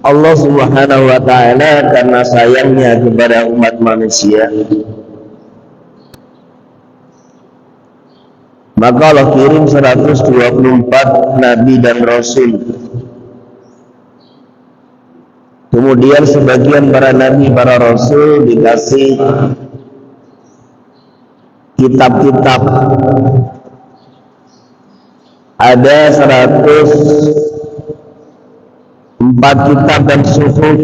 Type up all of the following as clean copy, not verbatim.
Allah Subhanahu wa ta'ala karena sayangnya kepada umat manusia, maka Allah kirim 124 nabi dan rasul. Kemudian sebagian para nabi, para rasul dikasih kitab-kitab. Ada 104 kitab dan suhuf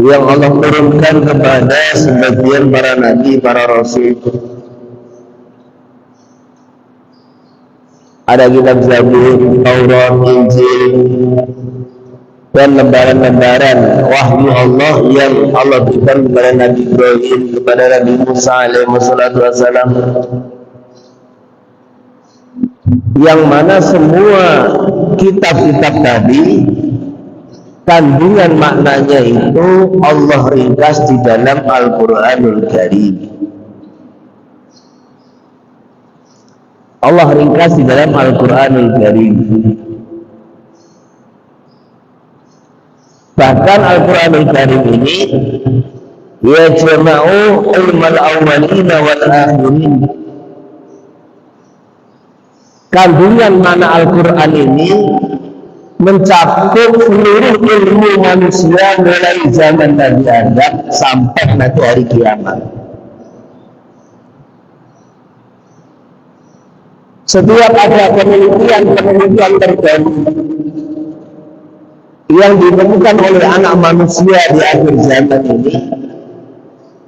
yang Allah turunkan kepada sebagian para nabi, para rasul. Ada kitab Zabur, Taurat, Injil, dan lembaran-lembaran wahyu Allah yang Allah berikan kepada Nabi Ibrahim, kepada Nabi Musa alaihi wassalam, yang mana semua kitab-kitab tadi kandungan maknanya itu Allah ringkas di dalam Al-Quranul Karim. Allah ringkas di dalam Al-Quranul Karim. Bahkan Al-Quranul Karim ini yajma'u ilmal awwalina wal akhirin. Kandungan mana Al-Quran ini mencakup seluruh ilmu manusia mulai zaman Nabi Adam sampai nanti hari kiamat. Setiap ada penelitian terbaru yang ditemukan oleh anak manusia di akhir zaman ini,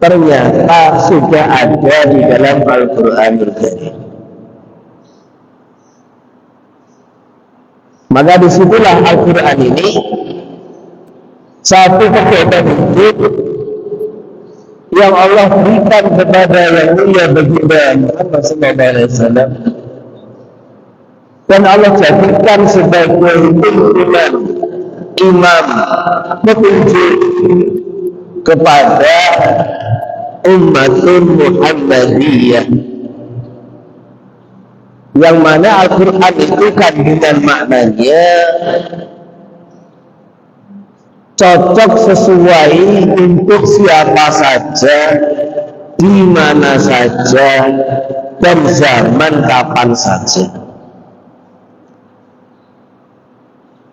ternyata sudah ada di dalam Al-Quranul Karim. Maka disitulah Al-Quran ini satu kekuatan hidup yang Allah berikan kepada yang mulia baginda Muhammad SAW, dan Allah jadikan sebagai tuntunan imam petunjuk kepada umatun Muhammadiyah, yang mana Al-Quran itu kandungan maknanya cocok sesuai untuk siapa saja, di mana saja, dan zaman kapan saja.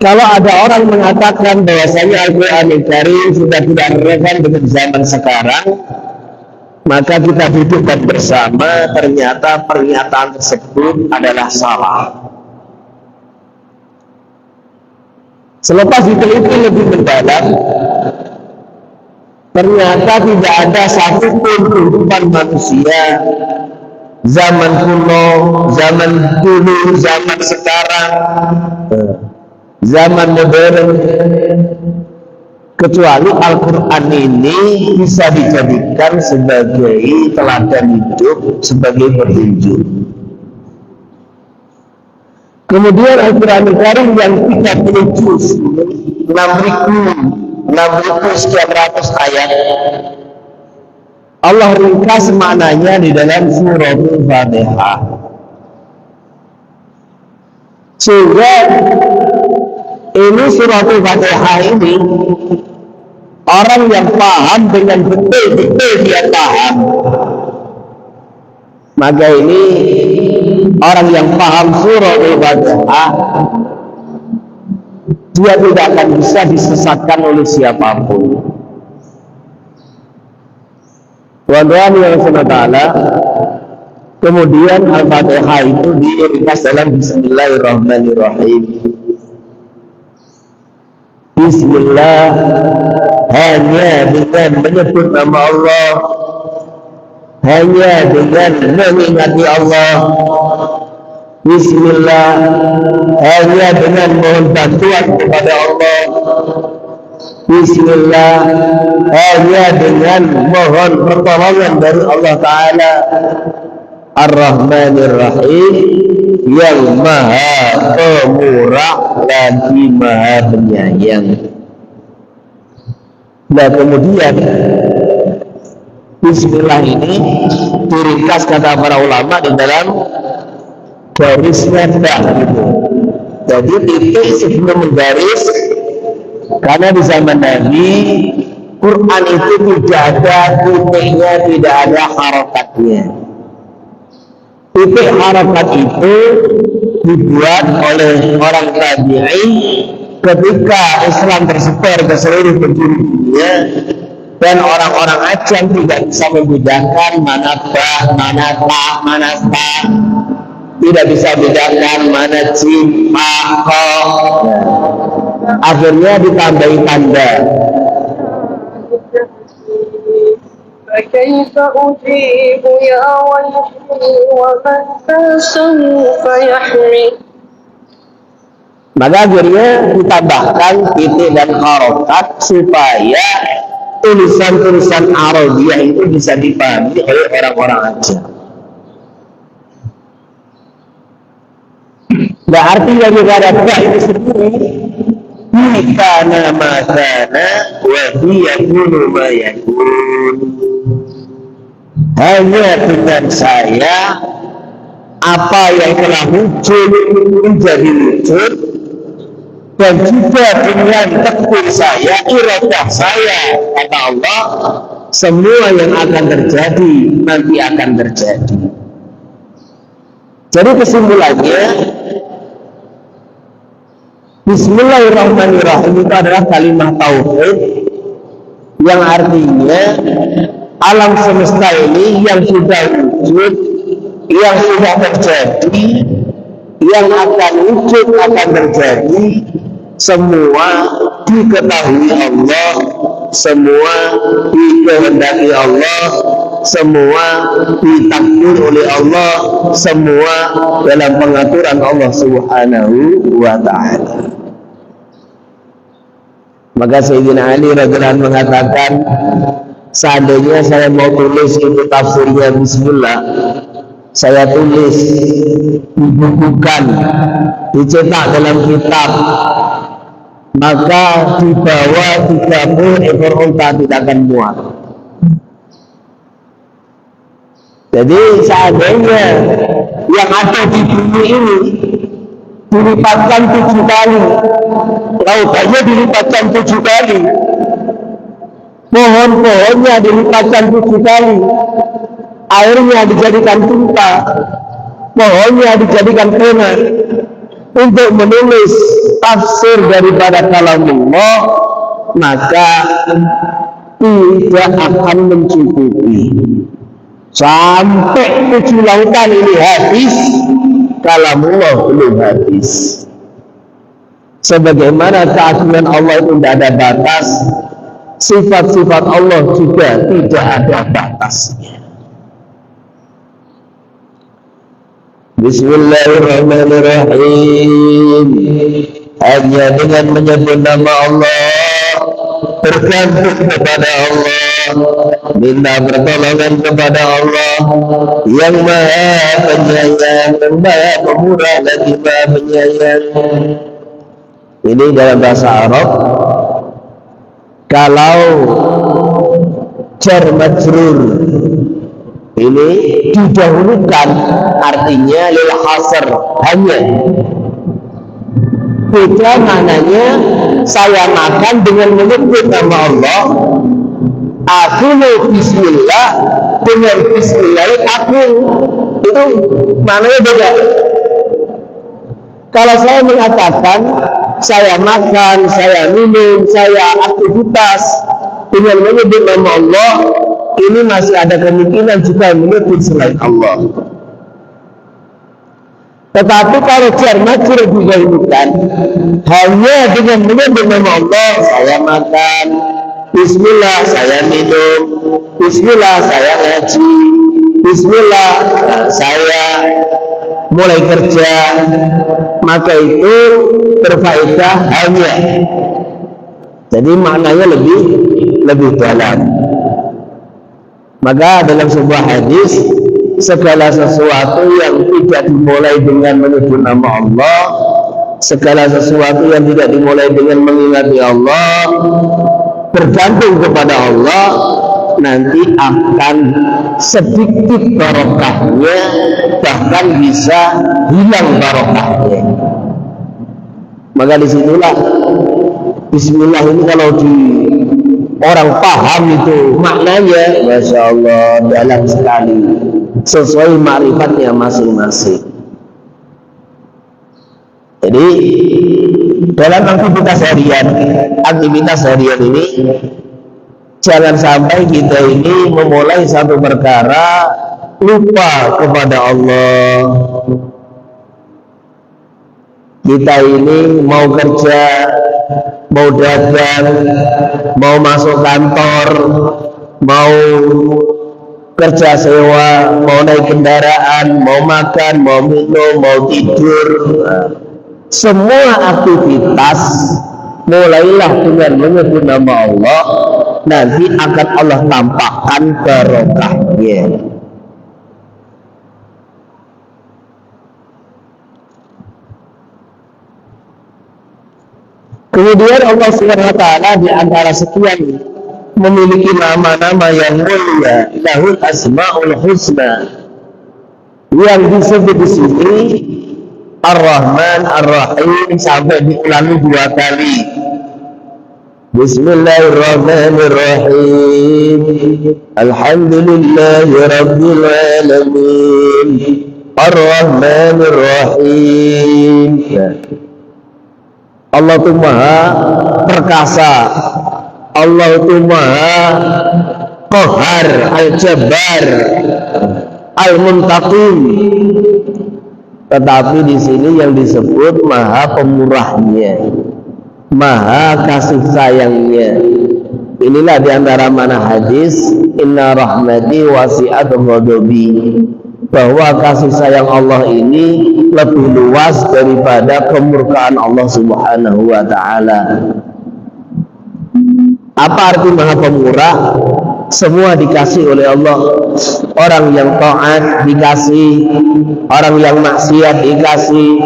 Kalau ada orang mengatakan bahwasanya Al-Quran Karim sudah tidak relevan dengan zaman sekarang, maka kita dudukkan bersama, ternyata pernyataan tersebut adalah salah. Selepas diteliti lebih mendalam, ternyata tidak ada satupun kehidupan manusia zaman kuno, zaman dulu, zaman sekarang, zaman modern, kecuali Al-Quran ini bisa dijadikan sebagai teladan hidup, sebagai petunjuk. Kemudian Al-Quran Karim yang 30 juz, 6.000 sekian ratus ayat, Allah ringkas maknanya di dalam surah Al-Fatihah, sehingga ini surah Al-Fatihah ini orang yang paham dengan betul-betul dia paham, maka ini orang yang paham surah Al-Fatihah, dia tidak akan bisa disesatkan oleh siapapun. Tuhan-Tuhan yang SWT, kemudian Al-Fatihah itu diringkas dalam Bismillahirrahmanirrahim. Bismillah, hanya dengan menyebut nama Allah, hanya dengan mengingati Allah. Bismillah, hanya dengan mohon bantuan kepada Allah. Bismillah, hanya dengan mohon pertolongan dari Allah Ta'ala. Ar-Rahmanir-Rahim, yang maha pemurah lagi maha penyayang. Nah kemudian Bismillah ini diringkas kata para ulama di dalam garis rendah gitu. Jadi titik sebelum menggaris Karena di zaman Nabi Quran itu tidak ada titiknya, tidak ada harakatnya. Titik harakat itu dibuat oleh orang tabi'in ketika Islam tersebar ke seluruh penjuru dunia dan orang-orang Aceh tidak bisa membedakan mana ba, mana ta, mana ta, tidak bisa bedakan mana jim, ma, ko. Akhirnya ditambahi tanda. فكيف أجيب يا ويحي ومن سوف يحمي. Maka akhirnya ditambahkan titik dan harokat supaya tulisan-tulisan Arabiah itu bisa dipahami oleh orang-orang Aceh. Nah, arti dari kata itu sendiri kana ma kana wa yakunu ma yakun. Hanya dengan saya apa yang telah muncul menjadi wujud, dan juga dengan tekun saya, iradah saya, kata Allah, semua yang akan terjadi nanti akan terjadi. Jadi kesimpulannya, Bismillahirrahmanirrahim itu adalah kalimat tauhid yang artinya alam semesta ini yang sudah wujud, yang sudah terjadi, yang akan wujud, akan terjadi, semua diketahui Allah, semua dikehendaki Allah, semua ditakdir oleh Allah, semua dalam pengaturan Allah Subhanahu wa ta'ala. Maka Sayyidina Ali radhiyallahu anhu mengatakan, seandainya saya mau tulis itu tafsirnya Bismillah, saya tulis, dibukukan, dicetak dalam kitab, maka di bawah 30 ekor unta tidak akan muat. Jadi seandainya yang ada di bumi ini dilipatkan 7 kali, lautannya dilipatkan 7 kali, pohon-pohonnya dilipatkan 7 kali, airnya dijadikan tinta, pohonnya dijadikan pena untuk menulis tafsir daripada kalamullah, maka tidak akan mencukupi. Sampai 7 lautan ini habis, kalamullah belum habis. Sebagaimana keagungan Allah itu tidak ada batas, sifat-sifat Allah juga tidak ada batasnya. Bismillahirrahmanirrahim. Hanya dengan menyebut nama Allah, bergantung kepada Allah, minta pertolongan kepada Allah yang maha penyayang, yang maha pemurah lagi maha penyayang. Ini dalam bahasa Arab, kalau jar majrur ini didahulukan, artinya lil hasr, hanya. Beda maknanya, saya makan dengan menyebut nama Allah, aku bismillah, dengan bismillah aku, itu maknanya beda. Kalau saya mengatakan saya makan, saya minum, saya aktivitas dengan menyebut nama Allah, ini masih ada kemungkinan juga menyebut selain Allah. Tetapi kalau jar majrur didahulukan, hanya dengan menyebut nama Allah, saya makan, bismillah saya minum, bismillah saya ngaji, bismillah saya mulai kerja, maka itu berfaedah hanya. Jadi maknanya lebih dalam. Maka dalam sebuah hadis, segala sesuatu yang tidak dimulai dengan menyebut nama Allah, segala sesuatu yang tidak dimulai dengan mengingati Allah, bergantung kepada Allah, nanti akan sedikit barokahnya, bahkan bisa hilang barokahnya. Maka disitulah Bismillah ini kalau di orang paham itu maknanya, Masya Allah, dalam sekali, sesuai makrifatnya masing-masing. Jadi dalam aktivitas harian ini, jangan sampai kita ini memulai satu perkara lupa kepada Allah. Kita ini mau kerja, mau dagang, mau masuk kantor, mau kerja sewa, mau naik kendaraan, mau makan, mau minum, mau tidur, semua aktivitas mulailah dengan menyebut nama Allah, nanti akan Allah tampakkan barokahnya. Kemudian Allah SWT di antara sekian memiliki nama-nama yang mulia, lahul asmaul husna, yang disebut di sini Ar-Rahman Ar-Rahim sampai diulangi 2 kali. Bismillahirrahmanirrahim. Alhamdulillahi rabbil alamin. Ar-Rahmanir Rahim. Allah itu maha perkasa, Allah itu maha qahar, al-jabbar, al-muntaqim. Tetapi di sini yang disebut maha pemurahnya, maha kasih sayangnya. Inilah diantara mana hadis, inna rahmati wasi'at ghadabi, bahwa kasih sayang Allah ini lebih luas daripada kemurkaan Allah Subhanahu wa ta'ala. Apa arti maha pemurah? Semua dikasih oleh Allah. Orang yang taat dikasih, orang yang maksiat dikasih,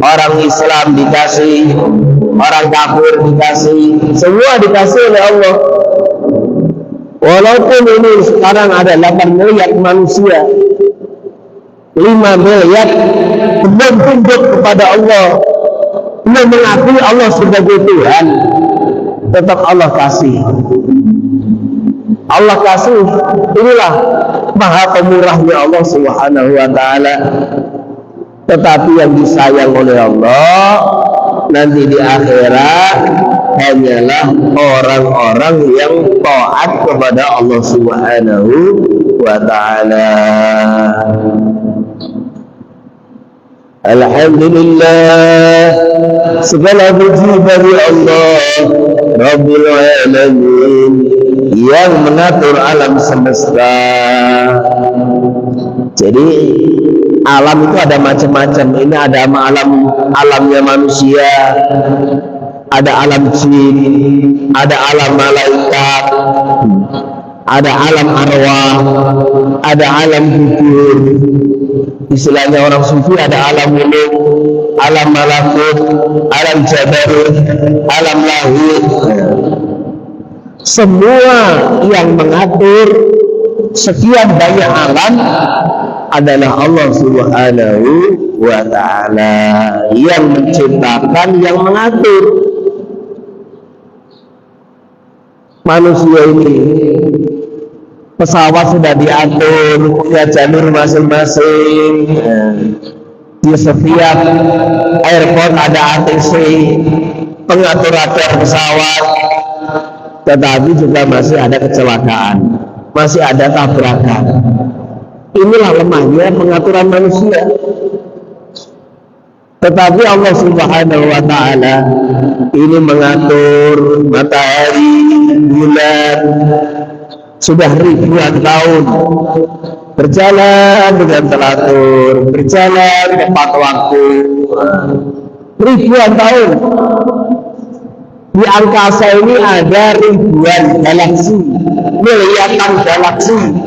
orang Islam dikasih, orang kafir dikasih, semua dikasih oleh Allah. Walaupun ini sekarang ada 8 miliar manusia, 5 miliar belum tunduk kepada Allah, belum mengakui Allah sebagai Tuhan, tetap Allah kasih. Allah kasih. Inilah maha pemurahnya Allah Subhanahu wa ta'ala. Tetapi yang disayang oleh Allah nanti di akhirat hanyalah orang-orang yang taat kepada Allah Subhanahu wa ta'ala. Alhamdulillah, segala puji bagi Allah Rabbil Alamin yang mengatur alam semesta. Jadi alam itu ada macam-macam. Ini ada alamnya manusia, ada alam jin, ada alam malaikat, ada alam arwah, ada alam kubur. Istilahnya orang sufi ada alam muluk, alam malakut, alam jabarut, alam lahut. Semua yang mengatur sekian banyak alam adalah Allah Subhanahu wa ta'ala, yang menciptakan, yang mengatur. Manusia ini pesawat sudah diatur, punya jalur masing-masing. Di setiap airport ada ATC, pengatur-atur pesawat. Tetapi juga masih ada kecelakaan, masih ada tabrakan. Inilah lemahnya pengaturan manusia. Tetapi Allah Subhanahu wa ta'ala ini mengatur matahari, bulan, sudah ribuan tahun berjalan dengan teratur, berjalan tepat waktu. Ribuan tahun. Di angkasa ini ada ribuan galaksi, miliaran galaksi.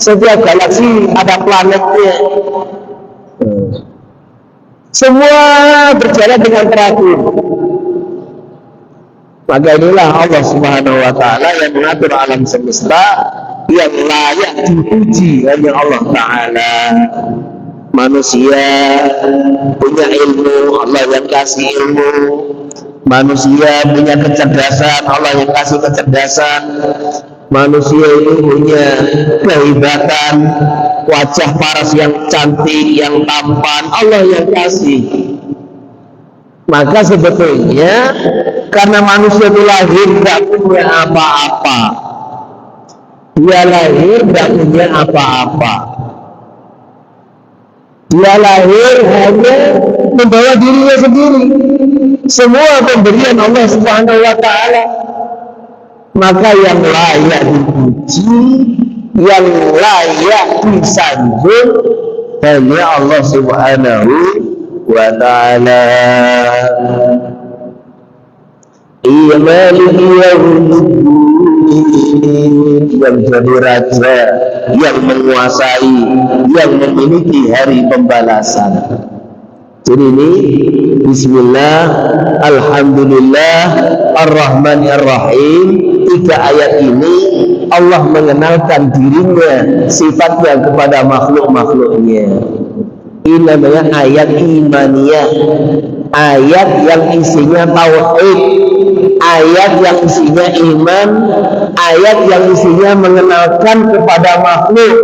Setiap galaksi ada planetnya. Semua berjalan dengan teratur. Maka inilah Allah Subhanahu wa ta'ala yang mengatur alam semesta, yang layak dipuji hanya Allah ta'ala. Manusia punya ilmu, Allah yang kasih ilmu. Manusia punya kecerdasan, Allah yang kasih kecerdasan. Manusia itu punya kehebatan, wajah paras yang cantik, yang tampan, Allah yang kasih. Maka sebetulnya karena manusia itu lahir tidak punya apa-apa, dia lahir tidak punya apa-apa, dia lahir hanya membawa dirinya sendiri, semua pemberian Allah Subhanahu wa Ta'ala. Maka yang layak dipuji, yang layak disanjung hanya Allah Subhanahu wa Ta'ala. Maliki yaumiddin, yang jadi raja, yang menguasai, yang memiliki hari pembalasan. Jadi ini Bismillah, Alhamdulillah, Ar-Rahman Ar-Rahim. 3 ayat ini Allah mengenalkan dirinya, sifatnya kepada makhluk-makhluknya. Ini namanya ayat imaniyah, ayat yang isinya tauhid, ayat yang isinya iman, ayat yang isinya mengenalkan kepada makhluk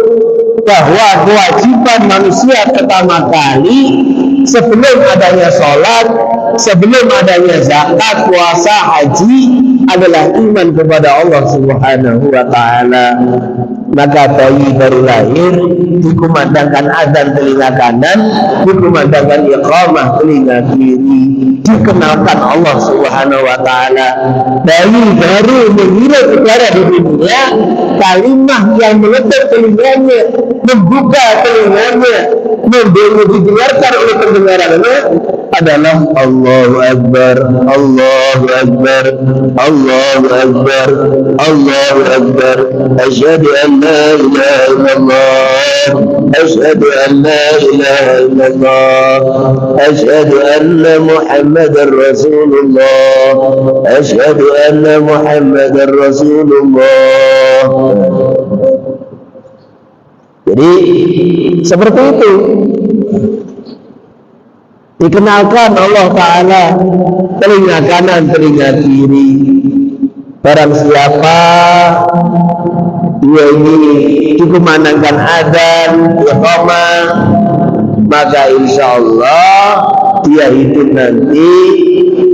bahwa kewajiban manusia pertama kali sebelum adanya sholat, sebelum adanya zakat, puasa, haji adalah iman kepada Allah Subhanahu wa Ta'ala. Maka bayi baru lahir dikumandangkan adzan telinga kanan, dikumandangkan iqamah telinga kiri, dikenalkan Allah Subhanahu wa Ta'ala. Bayi baru menghirup udara di dunia, kalimah yang meletup telinganya, membuka telinganya, didengarkan oleh pendengarannya adalah Allahu Akbar, Allahu Akbar, Allahu Akbar, Allahu Akbar. Asyhadu an la ilaha illallah, asyhadu an la ilaha illallah, asyhadu anna Muhammadar Rasulullah, asyhadu anna Muhammadar Rasulullah. Jadi seperti itu dikenalkan Allah Ta'ala, telinga kanan, telinga kiri. Barang siapa dia ini dikumandangkan adzan, iqamah, maka insya Allah dia hidup nanti,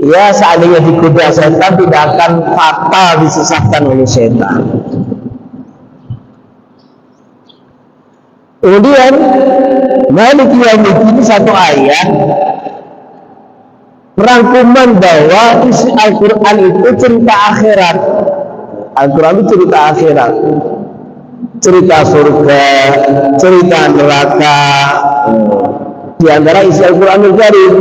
ya seandainya digoda setan tidak akan fatal disesatkan oleh setan. Kemudian Maliki yaumiddin, satu ayat rangkuman bahwa isi Al-Quran itu cerita akhirat. Al-Quran itu cerita akhirat, cerita surga, cerita neraka. Di antara isi Al-Quranul Karim.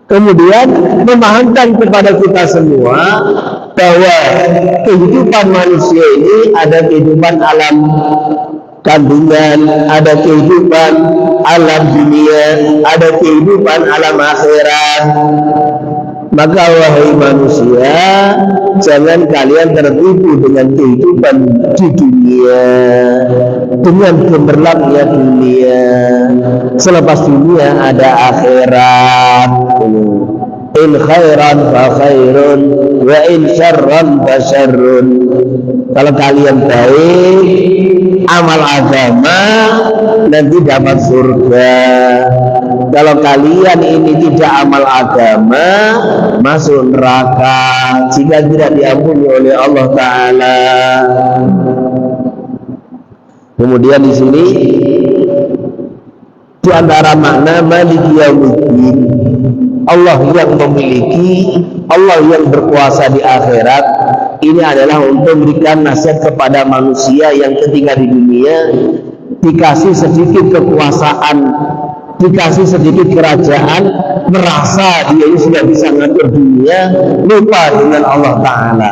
Kemudian memahamkan kepada kita semua bahwa kehidupan manusia ini ada kehidupan alam kandungan, ada kehidupan alam dunia, ada kehidupan alam akhirat. Maka wahai manusia, jangan kalian tertipu dengan kehidupan di dunia, dengan gemerlapnya dunia. Selepas dunia ada akhirat. In khairan fa khairun, wa in syarran fa syarrun. Kalau kalian baik, amal agama, nanti dapat surga. Kalau kalian ini tidak amal agama, masuk neraka jika tidak diampuni oleh Allah Ta'ala. Kemudian di sini di antara makna Maliki yaumiddin, Allah yang memiliki, Allah yang berkuasa di akhirat, ini adalah untuk memberikan nasihat kepada manusia yang ketika di dunia dikasih sedikit kekuasaan, dikasih sedikit kerajaan, merasa dia ini sudah bisa ngatur dunia, lupa dengan Allah Ta'ala.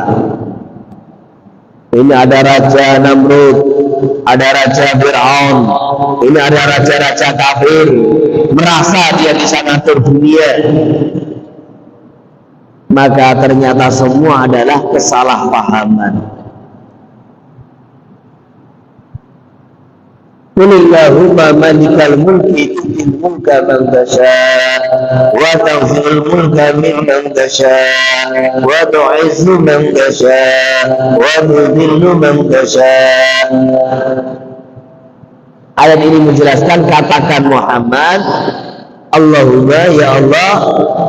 Ini ada Raja Namrud, ada Raja Fir'aun, ini ada raja-raja kafir, merasa dia bisa ngatur dunia. Maka ternyata semua adalah kesalahpahaman. Qulillahumma malikal mulki tu'til mulka man tasha' wa tanzi'ul mulka mimman tasha' wa tu'izzu man tasha' wa tudhillu man tasha'. Ayat ini menjelaskan, katakan Muhammad, Allahumma ya Allah,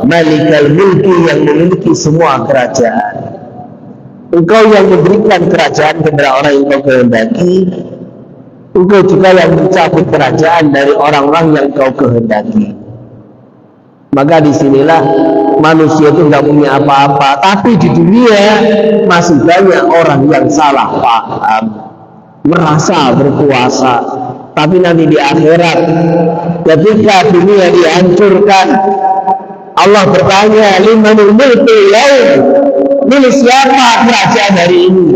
malikal mulki, yang memiliki semua kerajaan. Engkau yang memberikan kerajaan kepada orang yang kau kehendaki. Engkau juga yang mencabut kerajaan dari orang-orang yang kau kehendaki. Maka disinilah manusia itu tidak punya apa-apa. Tapi di dunia masih banyak orang yang salah paham, merasa berkuasa. Tapi nanti di akhirat, ketika dunia dihancurkan, Allah bertanya, limanil mulkul yaum, milik siapa kerajaan hari ini?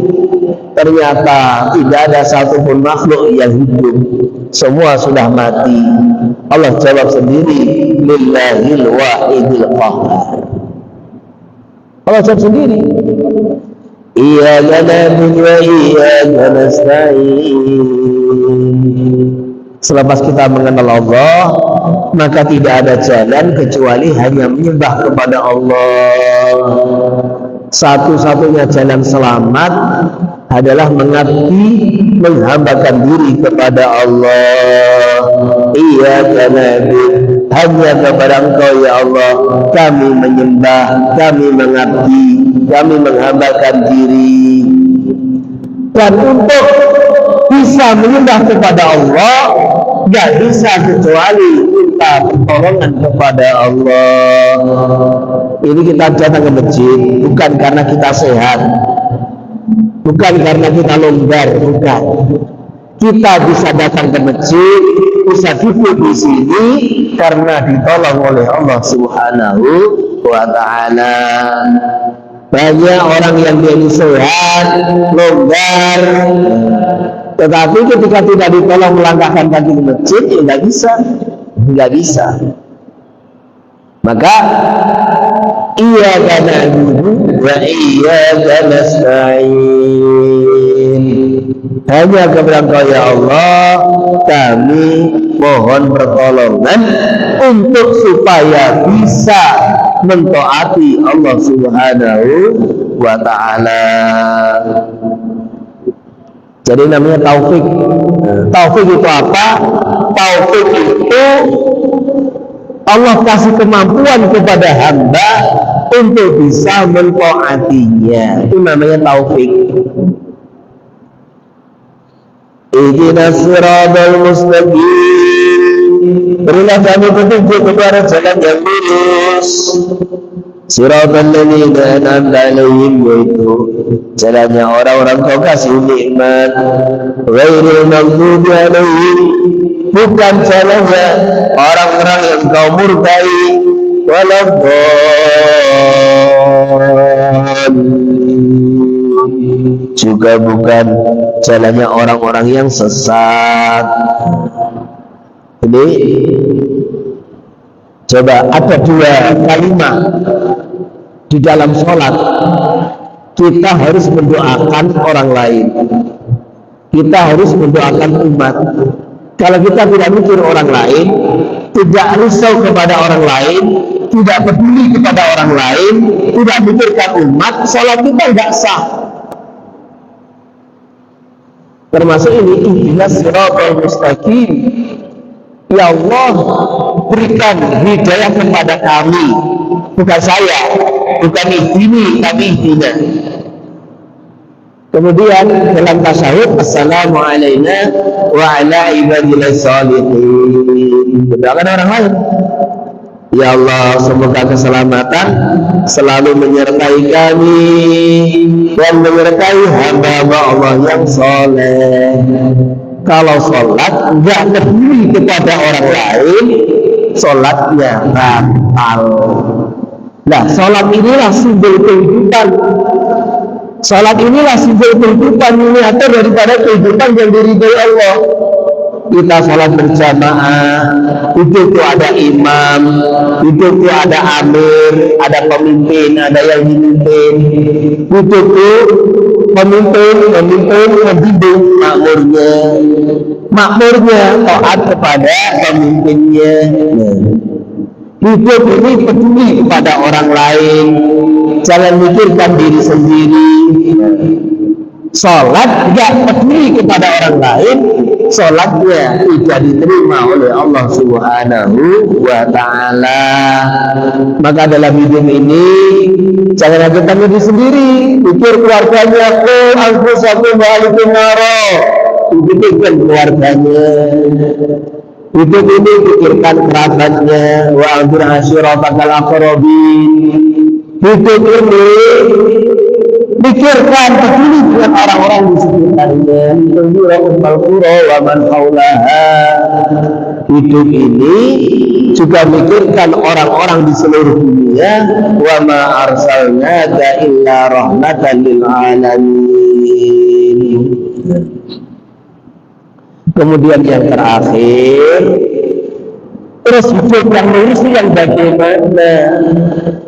Ternyata tidak ada satupun makhluk yang hidup, semua sudah mati. Allah jawab sendiri, lillahil wahidil qahhar. Allah jawab sendiri, iyyaka na'budu wa iyyaka nasta'in. Selepas kita mengenal Allah, maka tidak ada jalan kecuali hanya menyembah kepada Allah. Satu-satunya jalan selamat adalah mengabdi, menghambakan diri kepada Allah. Iyyaka na'budu, hanya kepada Engkau ya Allah kami menyembah, kami mengabdi, kami menghambakan diri. Dan untuk bisa menyembah kepada Allah, gak bisa kecuali minta pertolongan kepada Allah. Ini kita datang ke masjid bukan karena kita sehat, bukan karena kita longgar, bukan. Kita bisa datang ke masjid, bisa duduk di sini karena ditolong oleh Allah Subhanahu wa Ta'ala. Banyak orang yang dia sehat, longgar, tetapi ketika tidak ditolong melangkahkan kaki ke masjid, ya nggak bisa. Maka iyyaka na'budu wa iyyaka nasta'in, hanya kepada Engkau ya Allah kami mohon pertolongan untuk supaya bisa mentaati Allah Subhanahu wa Ta'ala. Jadi namanya taufik. Taufik itu apa? Taufik itu Allah kasih kemampuan kepada hamba untuk bisa mentaatinya. Itu namanya taufik. Ihdinas siratal mustaqim, berilah kami petunjuk kepada jalan yang lurus. Siratal ladzina an'amta 'alaihim, yaitu jalannya orang-orang Kau kasih nikmat. Ghairil maghdubi 'alaihim, bukan jalannya orang-orang yang Kau murkai. Waladhdallin, juga bukan jalannya orang-orang yang sesat. Ini coba ada dua kalimat di dalam sholat. Kita harus mendoakan orang lain, kita harus mendoakan umat. Kalau kita tidak mikir orang lain, tidak risau kepada orang lain, tidak peduli kepada orang lain, tidak mikirkan umat, sholat kita tidak sah. Termasuk ini, ihdinas siratal mustaqim, ya Allah berikan hidayah kepada kami, bukan saya, bukan ihdini, tapi ihdina. Kemudian dalam tasyahud, assalamu alaina wa ala ibadillah shalihin, berdoakan orang lain, ya Allah semoga keselamatan selalu menyertai kami dan menyertai hamba Allah yang soleh. Kalau sholat nggak peduli kepada orang lain, sholatnya batal. Nah, sholat inilah simbol kehidupan. Sholat inilah simbol kehidupan, miniatur daripada kehidupan yang diridhai Allah. Kita sholat berjamaah, itu ada imam, itu ada amir, ada pemimpin, ada yang dipimpin. Itu pemimpin membimbing makmurnya. makmurnya, taat kepada pemimpinnya. Hidup ini peduli kepada orang lain, jangan mikirkan diri sendiri. Sholat tidak peduli kepada orang lain, sholatnya tidak diterima oleh Allah Subhanahu wa Ta'ala. Maka dalam hidup ini jangan hanya diri sendiri, pikir keluarganya. Anfusakum wa ahlikum naro, pikirkan keluarganya. Hidup ini pikirkan kerabatnya. Wa anzur ashiratakal aqrabin. Hidup ini pikirkan peduli dengan orang-orang di sekitarnya. Tunjura ummul qura wa man haulaha. Hidup ini juga mikirkan orang-orang di seluruh dunia. Wa ma arsalnaka illa rahmatan lil alamin. Kemudian yang terakhir, terus hidup yang lurus yang bagaimana?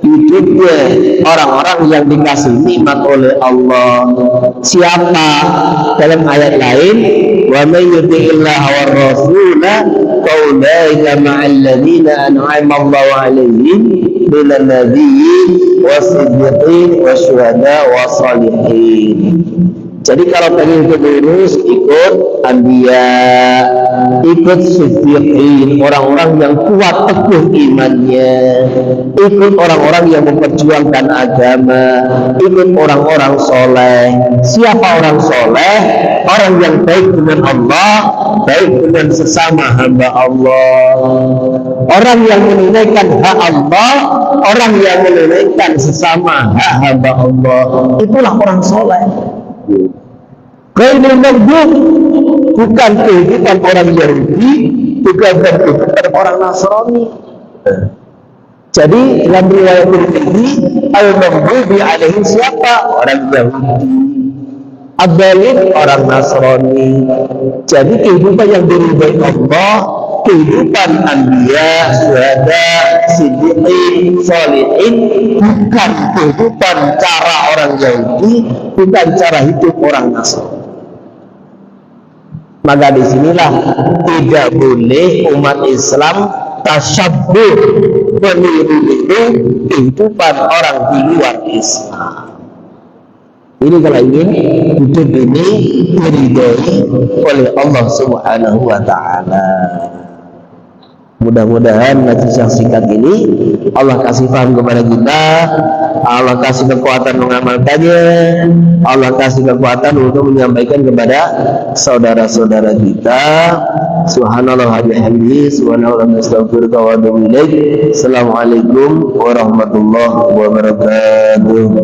Hidupnya orang-orang yang dikasih nikmat oleh Allah. Siapa? Dalam ayat lain, wa may yuti'illaha war rasula fa ulaika ma'al ladzina an'ama Allahu 'alaihim minan nabiyyin was-siddiqin wasyuhada was-shalihin. Jadi kalau pengen hidup lurus, ikut anbiya, ikut siddiqin, orang-orang yang kuat teguh imannya, ikut orang-orang yang memperjuangkan agama, ikut orang-orang soleh. Siapa orang soleh? Orang yang baik dengan Allah, baik dengan sesama hamba Allah. Orang yang menunaikan hak Allah, orang yang menunaikan sesama hak hamba Allah, itulah orang soleh. Ghairul maghdub, bukan kehidupan orang Yahudi, bukan kehidupan orang Nasrani. Jadi dalam riwayat ini, al-maghdubi alaihim siapa? Orang Yahudi. Ad-dhalin orang Nasrani. Jadi kehidupan yang diridhai Allah, kehidupan anbiya, syuhada, siddiqin, sholihin, bukan kehidupan cara orang Yahudi, bukan cara hidup orang Nasrani. Maka disinilah tidak boleh umat Islam tasyabbuh, meniru-niru kehidupan orang di luar Islam. Ini kalau ingin hidup ini diridhai oleh Allah Subhanahu wa Ta'ala. Mudah-mudahan majlis yang singkat ini Allah kasih paham kepada kita, Allah kasih kekuatan mengamalkannya, Allah kasih kekuatan untuk menyampaikan kepada saudara-saudara kita. Subhanallah wa bihamdihi, subhanallah wa astaghfiruka wa atubu ilaik. Assalamualaikum warahmatullahi wabarakatuh.